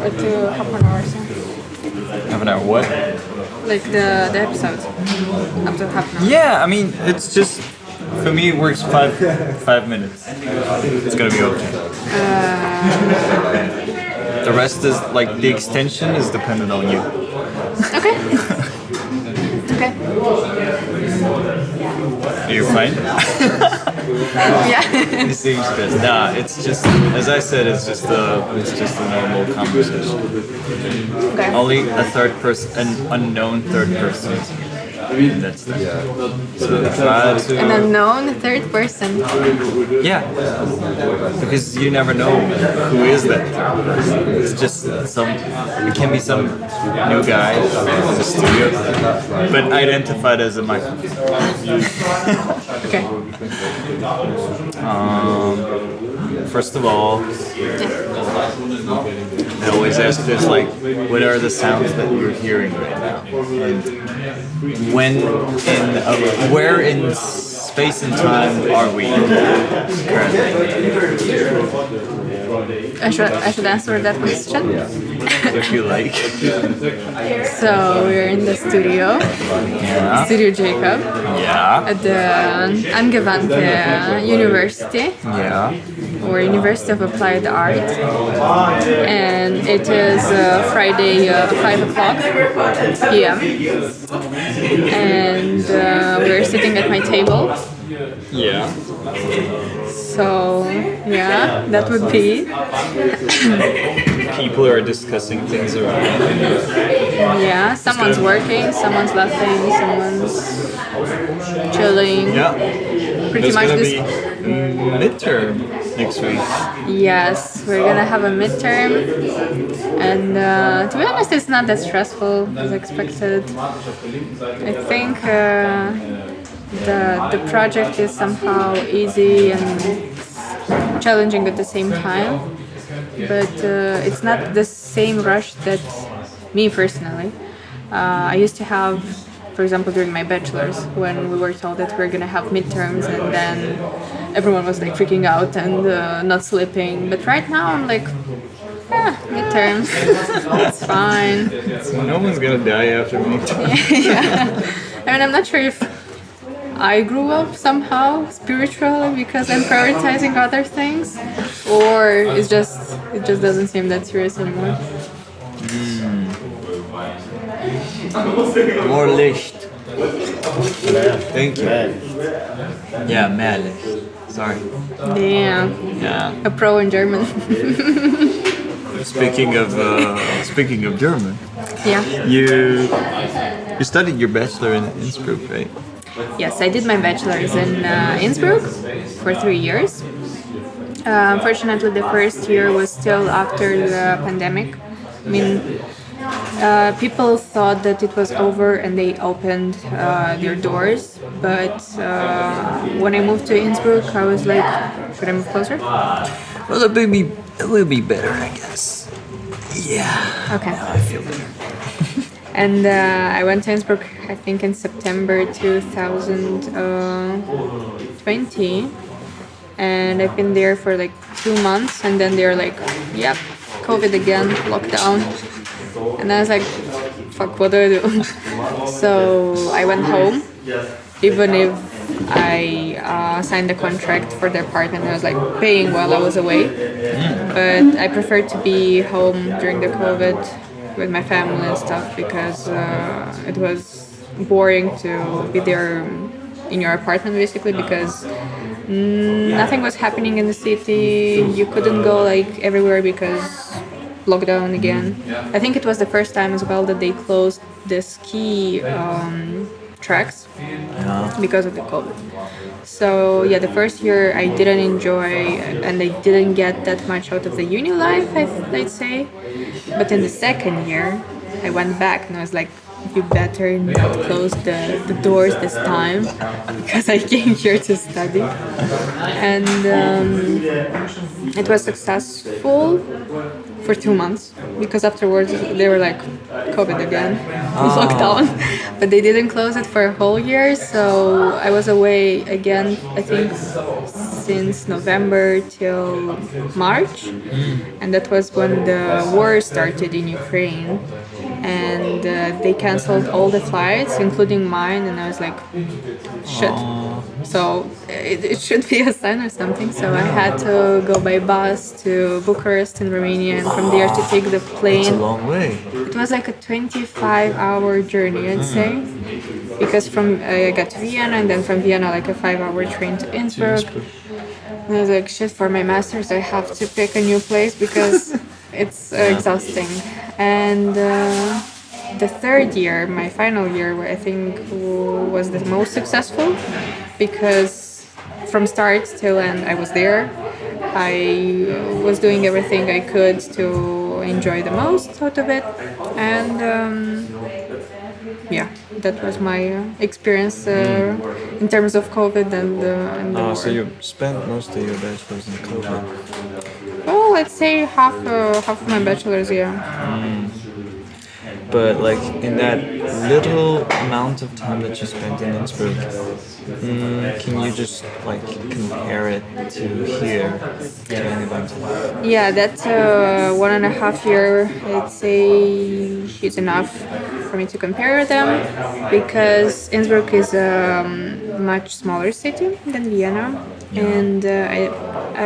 or to half an hour. So. Half an hour what? Like the episode. Up to half an hour. Yeah, I mean, it's just, for me it works 5 minutes. It's gonna be okay. The rest is, like, the extension is dependent on you. Okay. Okay. Are you fine? Yeah. You seem stressed. Nah, it's just, as I said, it's just a normal conversation. Okay. Only a third person, an unknown third person. And that's that. So try to. An unknown third person. Yeah. Because you never know who is that third person. It's just it can be some new guy in the studio, but identified as a microphone. Okay. First of all, I always ask this, like, what are the sounds that you're hearing right now? And where in space and time are we currently? I should answer that question. If you like. So we're in the studio. Yeah. Studio Jacob. Yeah. At the Angewandte University. Yeah. Or University of Applied Art. And it is Friday 5 o'clock p.m. And we're sitting at my table. Yeah. So, yeah, that would be. People are discussing things around. Yeah, someone's working, someone's laughing, someone's chilling. Yeah. Pretty There's much gonna this. be midterm next week. Yes, we're gonna have a midterm, and to be honest, it's not that stressful as expected. I think the project is somehow easy and challenging at the same time, but it's not the same rush that me personally. I used to have, for example, during my bachelor's, when we were told that we're gonna have midterms, and then everyone was like freaking out and not sleeping. But right now I'm like, midterms, it's fine. No one's gonna die after midterm. Yeah. I mean, I'm not sure if I grew up somehow spiritually because I'm prioritizing other things, or it just doesn't seem that serious anymore. More Licht. Thank you. Yeah, mehr Licht. Sorry. Damn. Yeah. A pro in German. Speaking of German, Yeah. you studied your bachelor in Innsbruck, right? Yes, I did my bachelor's in Innsbruck for 3 years. Unfortunately, the first year was still after the pandemic. I mean, people thought that it was over and they opened their doors. But when I moved to Innsbruck, I was like, should I move closer? Well, it will be better, I guess. Yeah. Okay. Now I feel better. And I went to Innsbruck, I think, in September 2020. And I've been there for like 2 months. And then they're like, yep, COVID again, lockdown. And I was like, fuck, what do I do? So I went home, even if I signed a contract for the apartment. I was like paying while I was away. But I preferred to be home during the COVID with my family and stuff because it was boring to be there in your apartment basically because nothing was happening in the city. You couldn't go like everywhere because lockdown again. I think it was the first time as well that they closed the ski tracks because of the COVID. So yeah, the first year I didn't enjoy and I didn't get that much out of the uni life, I'd say. But in the second year, I went back and I was like, you better not close the doors this time because I came here to study. And it was successful for 2 months because afterwards they were like COVID again, lockdown, but they didn't close it for a whole year. So I was away again, I think since November till March, and that was when the war started in Ukraine, and they canceled all the flights, including mine, and I was like, shit. So it should be a sign or something. So I had to go by bus to Bucharest in Romania, and from there to take the It's a plane. long way. It was like a 25-hour journey, I'd say, because from I got to Vienna, and then from Vienna like a 5-hour train to Innsbruck. And I was like, shit, for my master's I have to pick a new place because it's exhausting. And the third year, my final year, where I think was the most successful, because from start till end I was there. I was doing everything I could to enjoy the most out of it, and yeah, that was my experience in terms of COVID and the war. So you spent most of your bachelor's in COVID. Well, let's say half of my bachelor's, yeah. But like in that little amount of time that you spent in Innsbruck, can you just like compare it to here, to anyone? Yeah, that 1.5 year, I'd say, is enough for me to compare them, because Innsbruck is a much smaller city than Vienna, and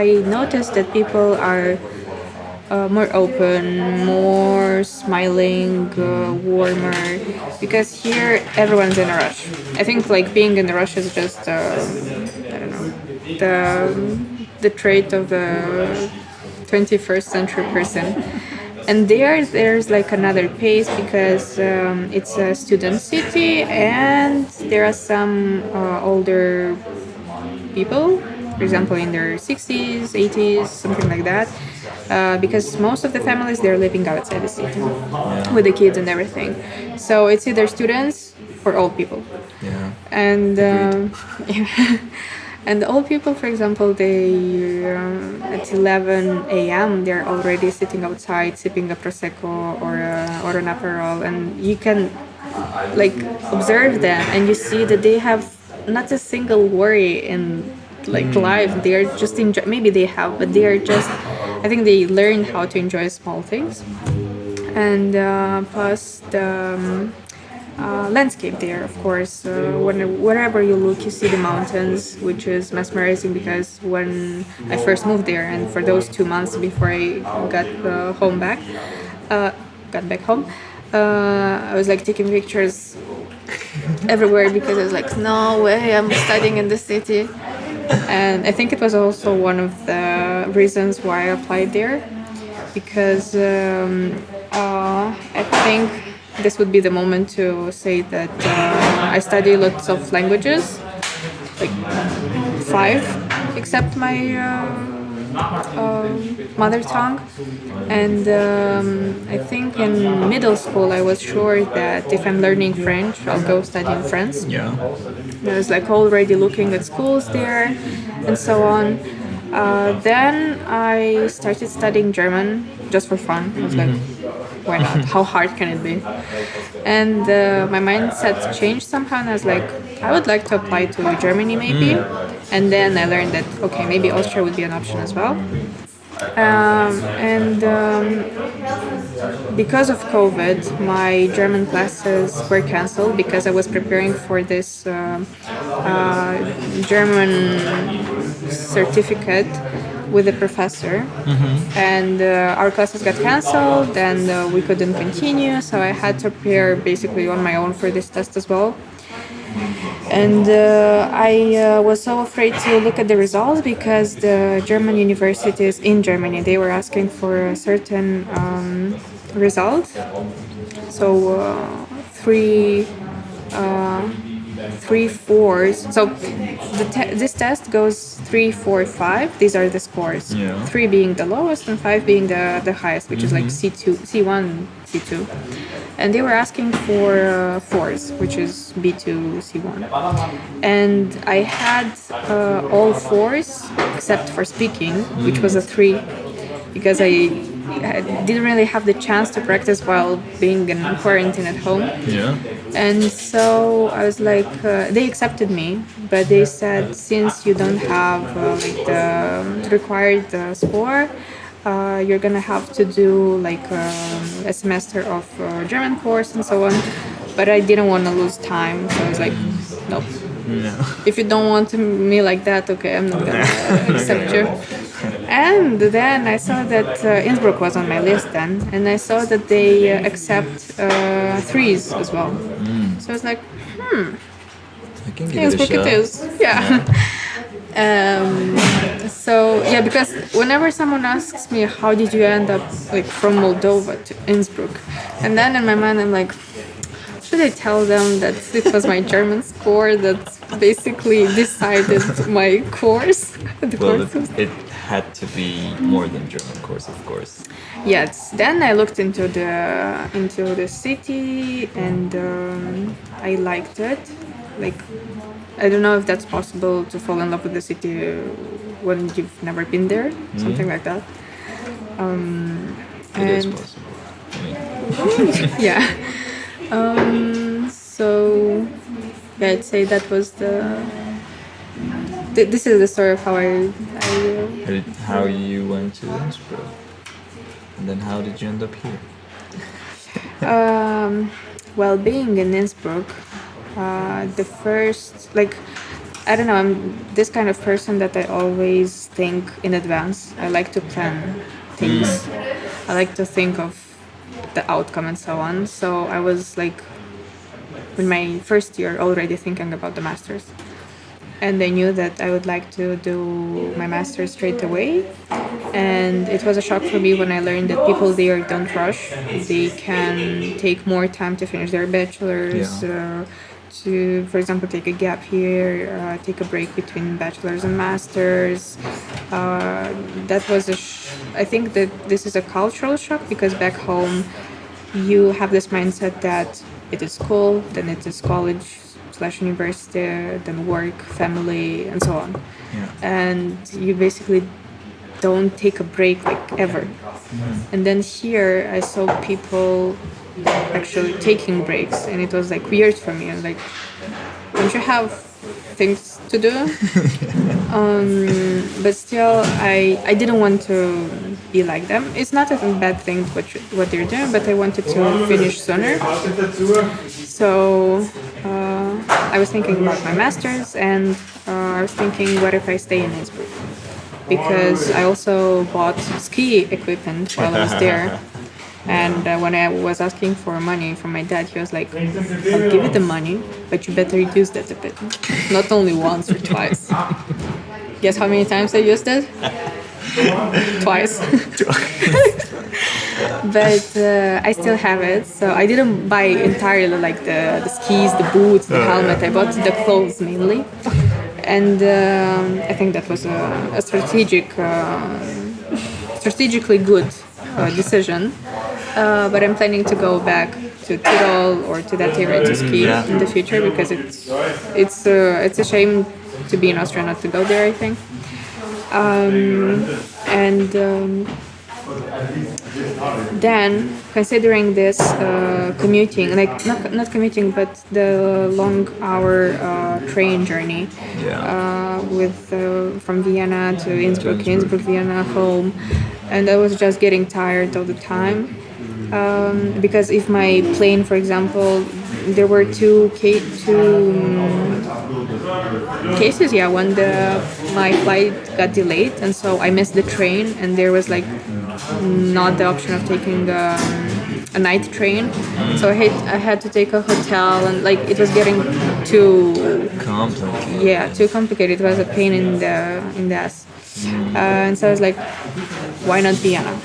I noticed that people are more open, more smiling, warmer, because here everyone's in a rush. I think like being in a rush is just I don't know, the trait of the 21st century person. And there's like another pace, because it's a student city, and there are some older people, for example, in their 60s, 80s, something like that. Because most of the families, they're living outside the city with the kids and everything. So it's either students or old people. Yeah. And yeah. And the old people, for example, they at 11 a.m. they're already sitting outside sipping a prosecco or an aperol, and you can like observe them, and you see that they have not a single worry in like life. They are just enjoy. Maybe they have, but they are just. I think they learn how to enjoy small things, and plus the landscape there, of course. Wherever you look, you see the mountains, which is mesmerizing, because when I first moved there, and for those 2 months before I got back home, I was like taking pictures everywhere, because I was like, no way, I'm studying in the city. And I think it was also one of the reasons why I applied there, because I think this would be the moment to say that I study lots of languages, like 5, except my mother tongue. And I think in middle school I was sure that if I'm learning French, I'll go study in France. Yeah. I was like already looking at schools there and so on. Then I started studying German just for fun. I was like, why not? How hard can it be? And my mindset changed somehow, and I was like, I would like to apply to Germany maybe. And then I learned that, okay, maybe Austria would be an option as well. Because of COVID, my German classes were cancelled, because I was preparing for this German certificate with a professor, and our classes got cancelled, and we couldn't continue, so I had to prepare basically on my own for this test as well. And I was so afraid to look at the results, because the German universities in Germany, they were asking for a certain result. So 3 4s. So this test goes 3, 4, 5. These are the scores. Yeah. 3 being the lowest and 5 being the highest, which is like C2, C1, C2. And they were asking for 4s, which is B2, C1. And I had all 4s except for speaking, which was a 3, because I didn't really have the chance to practice while being in quarantine at home. Yeah. And so I was like, they accepted me, but they said since you don't have like the required score, you're gonna have to do like a semester of German course and so on. But I didn't want to lose time, so I was like, nope. No. If you don't want me like that, okay, I'm not gonna accept you. And then I saw that Innsbruck was on my list then, and I saw that they accept threes as well. So I was like, I can give it a Innsbruck shot. it is, yeah. So yeah, because whenever someone asks me how did you end up like from Moldova to Innsbruck, and then in my mind I'm like, should I tell them that it was my German score that basically decided my course? The Well, courses? it had to be more than German course, of course. Yes. Then I looked into the city and I liked it. Like, I don't know if that's possible to fall in love with the city when you've never been there, something like that. It is And- possible. I mean, Yeah. So yeah, I'd say that was this is the story of how I how you went to Innsbruck, and then how did you end up here? well, being in Innsbruck, the first, like, I don't know, I'm this kind of person that I always think in advance. I like to plan things. I like to think of the outcome and so on. So I was like, in my first year, already thinking about the masters. And I knew that I would like to do my master's straight away. And it was a shock for me when I learned that people there don't rush. They can take more time to finish their bachelor's, to, for example, take a gap here, take a break between bachelor's and masters. That was I think that this is a cultural shock because back home you have this mindset that it is school, then it is college/university, then work, family, and so on. Yeah. And you basically don't take a break like ever. And then here I saw people actually taking breaks, and it was like weird for me. I was like, don't you have things to do? But still, I didn't want to be like them. It's not a bad thing what they're doing, but I wanted to finish sooner. So I was thinking about my master's, and I was thinking, what if I stay in Innsbruck? Because I also bought ski equipment while I was there. And when I was asking for money from my dad, he was like, I'll give you the money, but you better use that a bit. Not only once or twice. Guess how many times I used it? Twice. But I still have it. So I didn't buy entirely like the skis, the boots, the helmet. I bought the clothes mainly. And I think that was a strategically good decision. But I'm planning to go back to Tyrol or to that area to ski in the future because it's a shame to be in Austria not to go there, I think. Then considering this commuting, like not commuting, but the long hour train journey from Vienna to Innsbruck, Vienna, home, and I was just getting tired all the time. Because if my plane, for example, there were two cases, when my flight got delayed, and so I missed the train, and there was like not the option of taking a night train, so I had to take a hotel, and like it was getting too complicated. Yeah, too complicated. It was a pain in the ass. And so I was like, why not Vienna?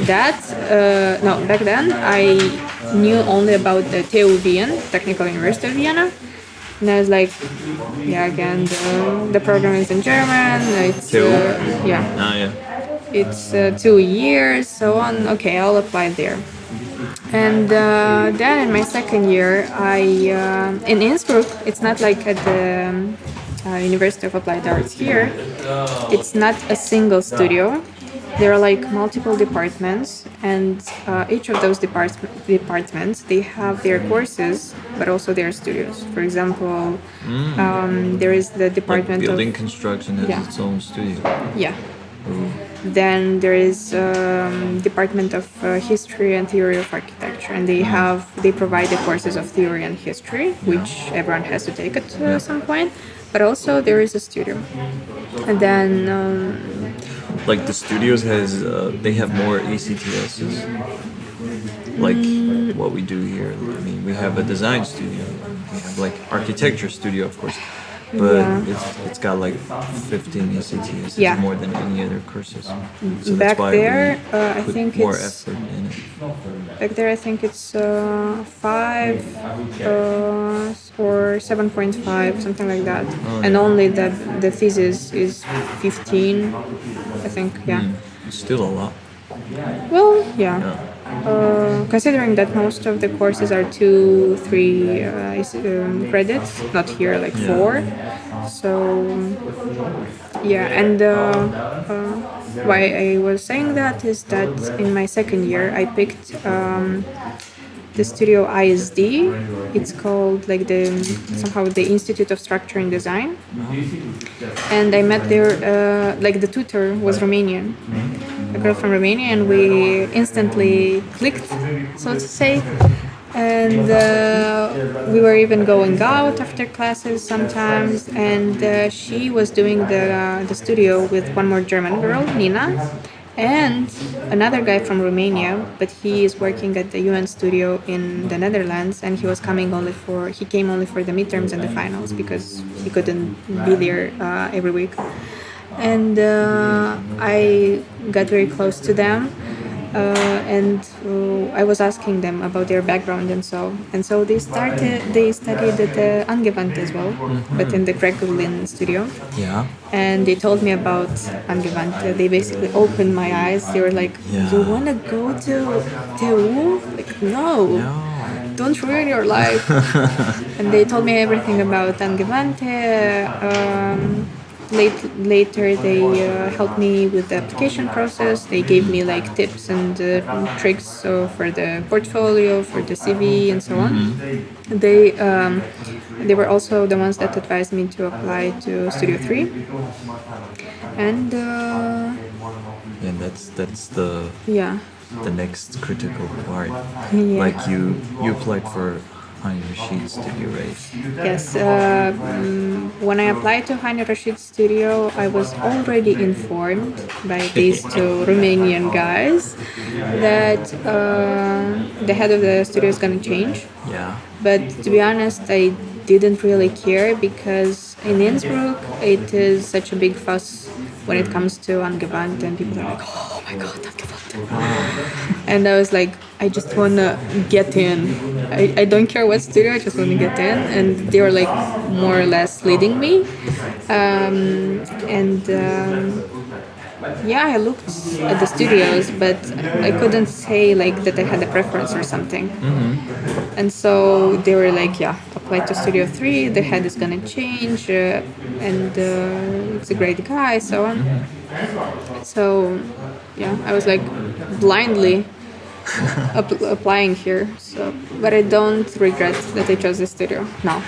Back then I knew only about the TU Wien, Technical University of Vienna, and I was like, again, the program is in German. It's it's 2 years, so on. Okay, I'll apply there. And then in my second year, in Innsbruck, it's not like at the University of Applied Arts here. It's not a single studio. there are like multiple departments, and each of those departments they have their courses, but also their studios. For example, there is the Like department building of construction has yeah. its own studio. yeah. Then there is department of history and theory of architecture, and they provide the courses of theory and history, which everyone has to take at some point. But also there is a studio, and then Like the studios has, they have more ACTSs. Like what we do here. I mean, we have a design studio. We have like architecture studio, of course. But Yeah. it's got like 15 ACTSs, Yeah. more than any other courses. So Back that's why there, we I put think more it's effort in it. back there. I think it's 5 or 7.5, something like that. And only the thesis is 15. I think, yeah. It's still a lot. Well, yeah. Considering that most of the courses are 2, 3 credits, not here like 4. So yeah, and why I was saying that is that in my second year I picked the studio ISD. It's called like somehow the Institute of Structure and Design, and I met there like the tutor was Romanian, a girl from Romania, and we instantly clicked, so to say. And we were even going out after classes sometimes. And she was doing the studio with one more German girl, Nina, and another guy from Romania. But he is working at the UN studio in the Netherlands, and he came only for the midterms and the finals because he couldn't be there every week. And I got very close to them, and I was asking them about their background and so they studied at the Angewandte as well, but in the Krakow studio. Yeah. And they told me about Angewandte. They basically opened my eyes. They were like, "You wanna go to TU?" Like, no. Don't ruin your life. And they told me everything about Angewandte. Later they helped me with the application process. They gave me like tips and tricks for the portfolio, for the CV, and so on. They were also the ones that advised me to apply to Studio 3. And And that's the next critical part. Yeah. Like you applied for Hani Rashid studio, right? Yes, when I applied to Hani Rashid studio, I was already informed by these two Romanian guys that the head of the studio is going to change. Yeah. But to be honest, I didn't really care because in Innsbruck it is such a big fuss when it comes to Angewandte, and people are like, "Oh my god, Angewandte!" And I was like, I just wanna get in. I don't care what studio, I just wanna get in. And they were like more or less leading me. Yeah, I looked at the studios, but I couldn't say like that I had a preference or something. And so they were like, yeah, apply to Studio 3, the head is gonna change, and it's a great guy, so on. So, yeah, I was like blindly applying here. So, but I don't regret that I chose this studio now.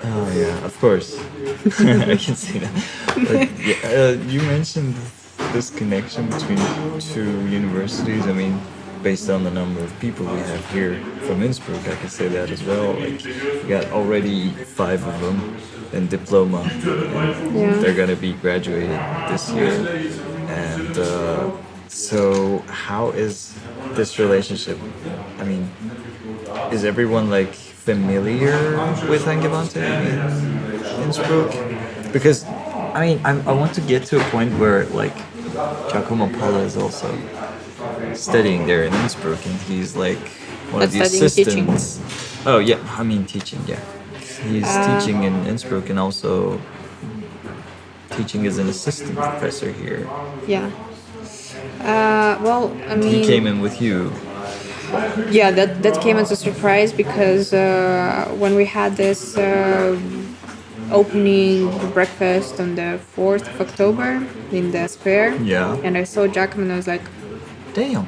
Oh yeah, of course. I can see that. But, yeah, you mentioned this connection between two universities. I mean, based on the number of people we have here from Innsbruck, I can say that as well. Like, we got already 5 of them in diploma. And they're gonna be graduated this year. And so, how is this relationship? I mean, is everyone like familiar with Angewandte in Innsbruck? Because I mean, I want to get to a point where like Giacomo Palla is also studying there in Innsbruck, and he's like one of the Studying assistants. Oh yeah, I mean teaching. Yeah, he's teaching in Innsbruck and also teaching as an assistant professor here. Yeah. Well, I mean, He came in with you. yeah, that came as a surprise because when we had this opening breakfast on the 4th of October in the square. Yeah. And I saw Giacomo and I was like, Damn.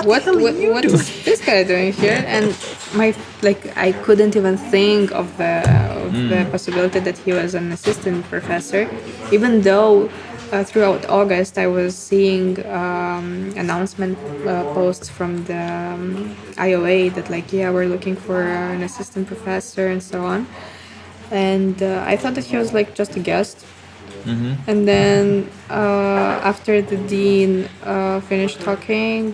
what is this guy doing here? And I couldn't even think of the possibility that he was an assistant professor, even though throughout August I was seeing announcement posts from the IOA that we're looking for an assistant professor and so on. And I thought that he was just a guest. And then after the dean finished talking,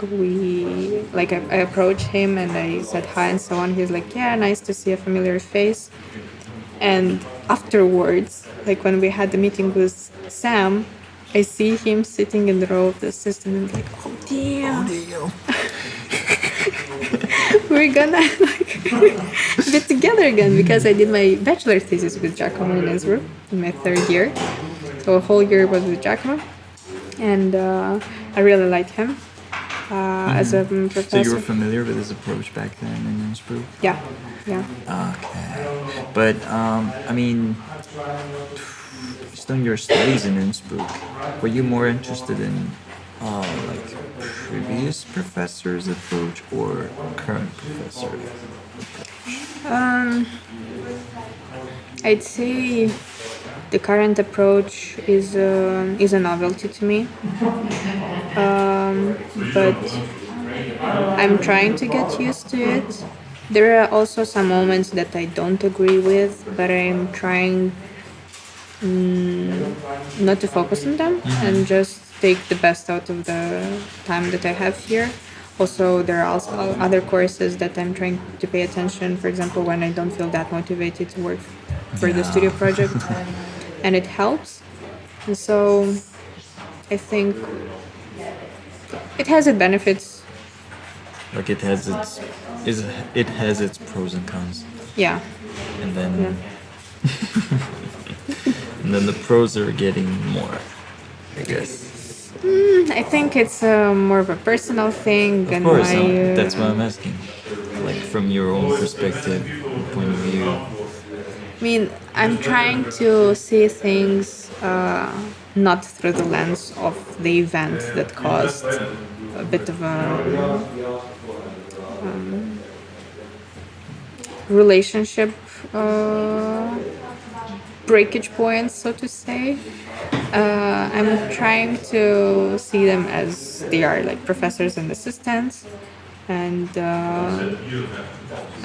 I approached him and I said hi and so on. He's like, yeah, nice to see a familiar face. And afterwards, when we had the meeting with Sam, I see him sitting in the row of the assistant and oh damn, we're gonna be together again, because I did my bachelor thesis with Giacomo in Innsbruck in my 3rd year. So a whole year was with Giacomo, and I really liked him as a professor. So you were familiar with his approach back then in Innsbruck? Yeah. Okay. But, based on your studies in Innsbruck, were you more interested in, previous professors' approach or current professor approach? I'd say the current approach is a novelty to me, but I'm trying to get used to it. There are also some moments that I don't agree with, but I'm trying not to focus on them and just take the best out of the time that I have here. Also, there are also other courses that I'm trying to pay attention. For example, when I don't feel that motivated to work for the studio project, and it helps. And so I think it has its benefits. It has its pros and cons. Yeah. And then and then the pros are getting more, I guess. I think it's more of a personal thing. Of course, that's why I'm asking. From your own perspective, point of view. I mean, I'm trying to see things not through the lens of the event that caused a bit of a relationship breakage point, so to say. I'm trying to see them as they are, professors and assistants. And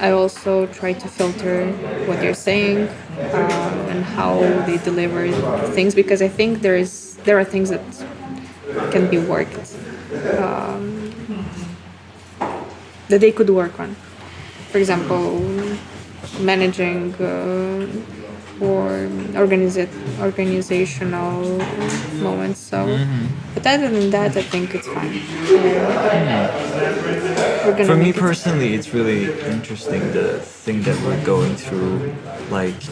I also try to filter what they're saying and how they deliver things, because I think there are things that can be worked, that they could work on. For example, managing or organizational moments. So, but other than that, I think it's fine. For me personally, it's really interesting the thing that we're going through,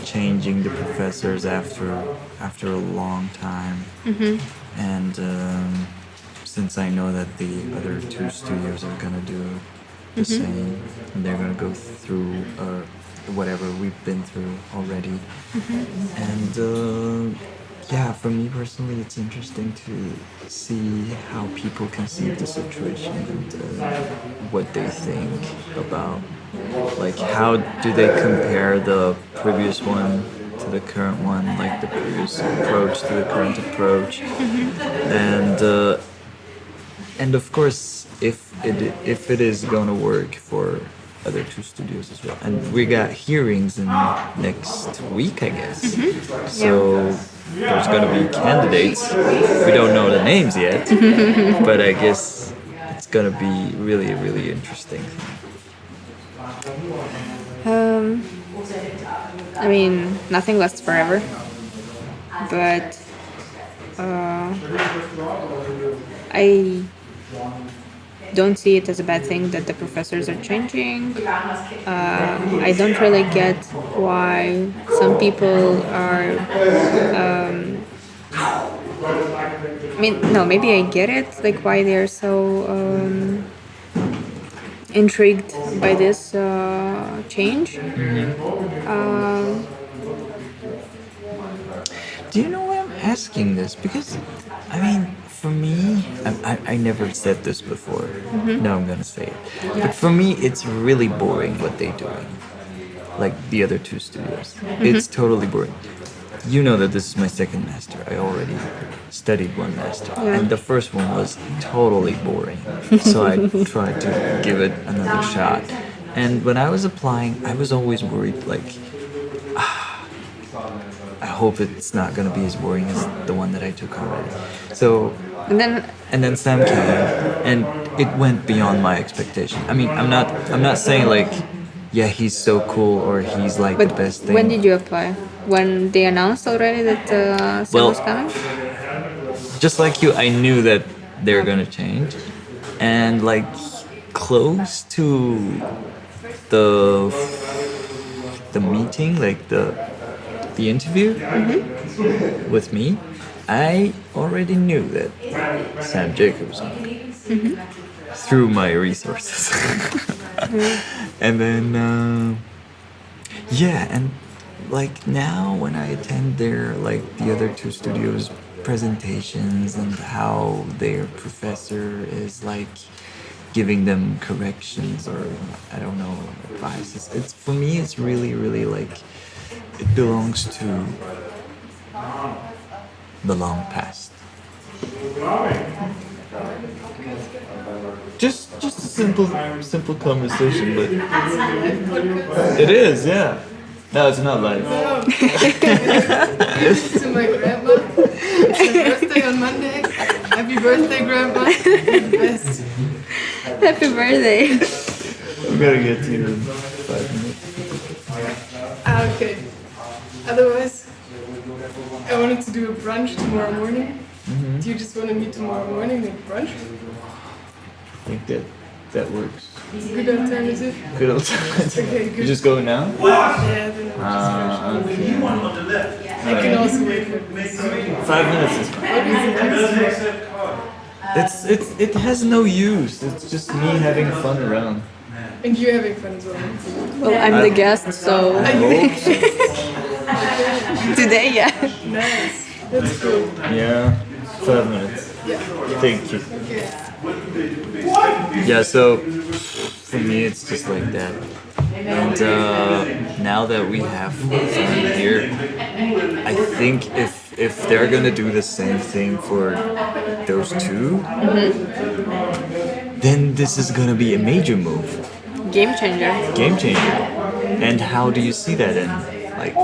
changing the professors after a long time. And since I know that the other 2 studios are gonna do the same, and they're gonna go through whatever we've been through already. And for me personally, it's interesting to see how people conceive the situation and what they think about, how do they compare the previous one to the current one, the previous approach to the current approach. And of course, if it is gonna work for other 2 studios as well, and we got hearings in next week, I guess. So there's gonna be candidates. We don't know the names yet, but I guess it's gonna be really, really interesting. I mean, nothing lasts forever, but I don't see it as a bad thing that the professors are changing. I don't really get why some people are. Maybe I get it, why they're so intrigued by this change. Do you know why I'm asking this? Because, I mean, for me, I never said this before. Now I'm gonna say it. But for me, it's really boring what they're doing. Like the other two studios. It's totally boring. You know that this is my second master. I already studied one master. And the first one was totally boring. So I tried to give it another shot. And when I was applying, I was always worried, like, I hope it's not gonna be as boring as the one that I took already. So And then and then Sam came, and it went beyond my expectation. I mean, I'm not saying like, yeah, he's so cool or he's like the best thing. when did you apply? When they announced already that Sam Well, was coming? Just like you, I knew that they're gonna change, and like close to the meeting, like the interview with me, I already knew that Sam Jacobs was on through my resources. And then, yeah, and like now when I attend their, like the other two studios presentations and how their professor is like giving them corrections or I don't know, advices. It's for me it's really like it belongs to the long past. Just a simple conversation, but it is, yeah. No, it's not live. To my grandma. It's her birthday on Monday. Happy birthday, Grandma. Best. Happy birthday. We gotta get to you in 5 minutes. Okay. Otherwise, I wanted to do a brunch tomorrow morning. Do you just want to meet tomorrow morning at brunch? I think that works. It's a good alternative. Good alternative. Okay, good. You just go now? Yeah, then I'll just Okay. I can also wait for this. 5 minutes is fine. It has no use. It's just me having fun around. And you're having fun as well. Well, I'm the guest, so I hope so. today, yeah. Nice. That's cool. Yeah. 5 minutes. Yeah. Thank you. Okay. Yeah, so for me it's just like that. And now that we have someone here, I think if they're gonna do the same thing for those two, then this is gonna be a major move. Game changer. Game changer. And how do you see that in, like,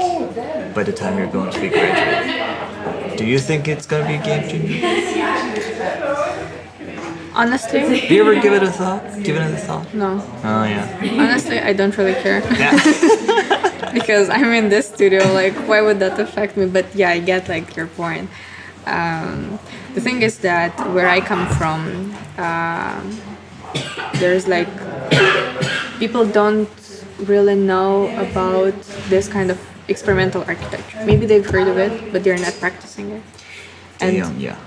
by the time you're going to be graduating? Do you think it's gonna be a game changer? Honestly, Do you ever give it a thought? Give it a thought? no. Oh yeah. Honestly, I don't really care. Yeah. Because I'm in this studio, like, why would that affect me? But yeah, I get, like, your point. The thing is that where I come from, there's, like, people don't really know about this kind of experimental architecture. Maybe they've heard of it, but they're not practicing it. And Damn, yeah.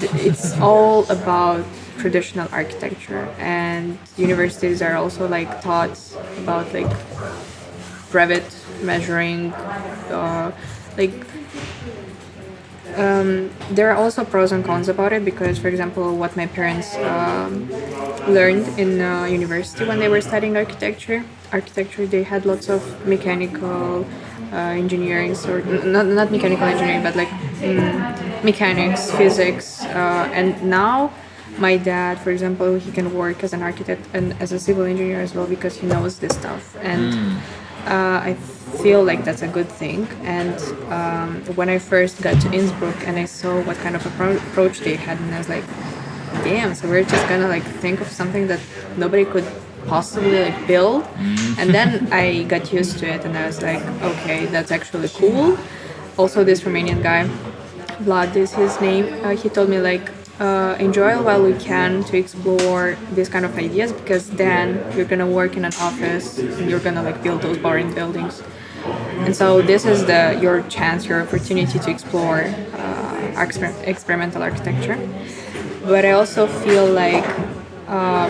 it's all about traditional architecture, and universities are also like taught about like Revit measuring, there are also pros and cons about it because, for example, what my parents learned in university when they were studying architecture, they had lots of mechanical engineering, or not mechanical engineering, but like mechanics, physics, and now my dad, for example, he can work as an architect and as a civil engineer as well because he knows this stuff, and I feel like that's a good thing. And when I first got to Innsbruck and I saw what kind of approach they had, and I was like, damn, so we're just gonna like think of something that nobody could possibly like build. And then I got used to it and I was like, okay, that's actually cool. Also, this Romanian guy, Vlad is his name, he told me like, enjoy while we can to explore these kind of ideas, because then you're gonna work in an office and you're gonna like build those boring buildings. And so this is your chance, your opportunity to explore experimental architecture. But I also feel like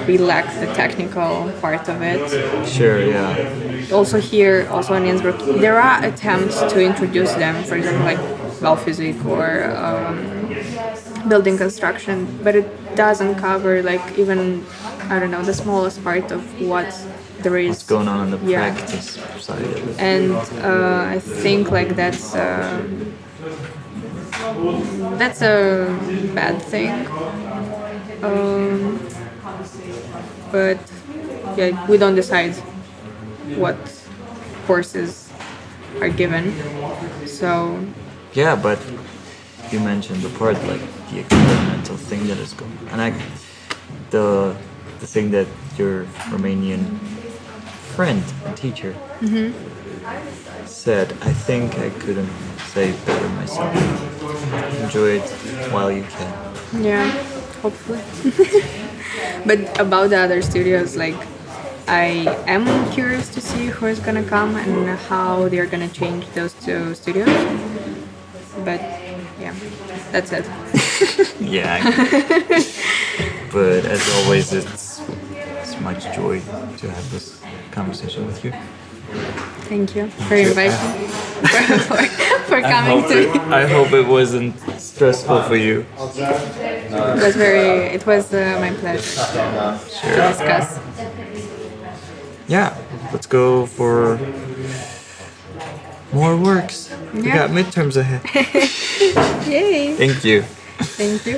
we lack the technical part of it. Sure, yeah. Also here, also in Innsbruck, there are attempts to introduce them. For example, like well, physics or building construction, but it doesn't cover like even, I don't know, the smallest part of what there is. What's going on the Yeah. practice side of it? And I think like that's a bad thing. But yeah, we don't decide what courses are given. So Yeah, but you mentioned the part like the experimental thing that is going, and the thing that your Romanian friend and teacher said. I think I couldn't say it better myself. Enjoy it while you can. yeah, hopefully. But about the other studios, like I am curious to see who is gonna come and how they're gonna change those two studios. But yeah, that's it. Yeah. But as always, it's much joy to have this conversation with you. Thank you for inviting me, for coming to me. I hope it wasn't stressful for you. It was my pleasure to discuss. Yeah, let's go for more works. We Yeah. got midterms ahead. Yay! Thank you. Thank you.